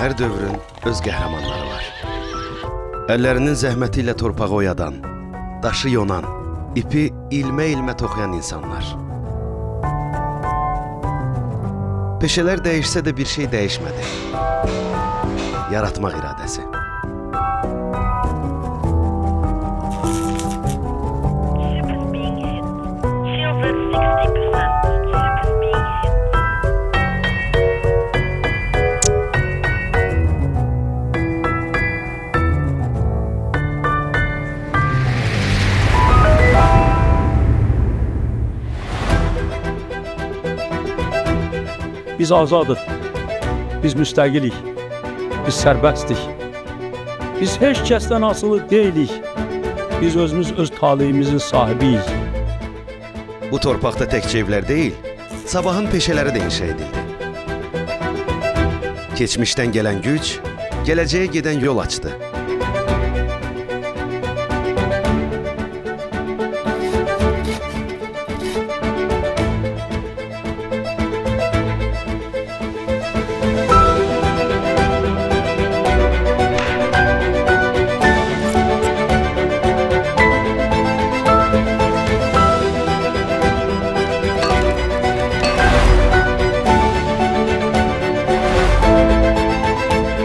Hər dövrün öz qəhrəmanları var. Əllərinin zəhməti ilə torpağı oyadan, daşı yonan, ipi ilmə-ilmə toxuyan insanlar. Peşələr dəyişsə də bir şey dəyişmədi. Yaratmaq iradəsi. Biz azadıq, biz müstəqilik, biz sərbəstik, biz heç kəsdən asılı deyilik, biz özümüz öz taleyimizin sahibiyik. Bu torpaqda təkcə evlər deyil, sabahın peşələri də inşa edildi. Keçmişdən gələn güc, gələcəyə gedən yol açdı.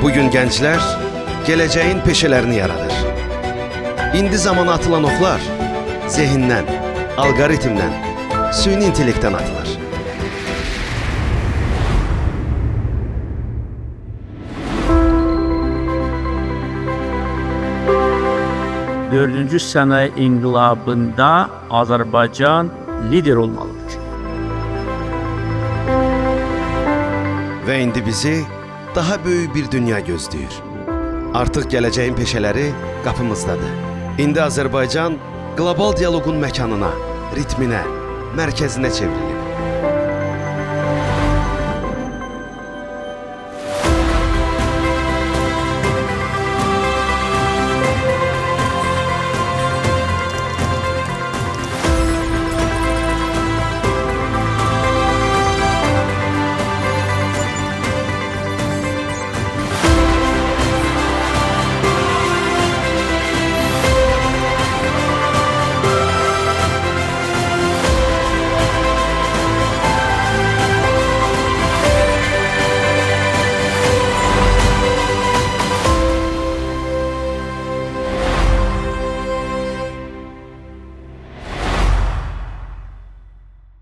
Bugün gənclər gələcəyin peşələrini yaradır. İndi zamana atılan oxlar zehindən, alqoritmdən, süni intellektdən atılır. Dördüncü sənaye inqilabında Azərbaycan lider olmalıdır. Və indi bizi daha böyük bir dünya gözləyir. Artıq gələcəyin peşələri qapımızdadır. İndi Azərbaycan qlobal dialoqun məkanına, ritminə, mərkəzinə çevrilib.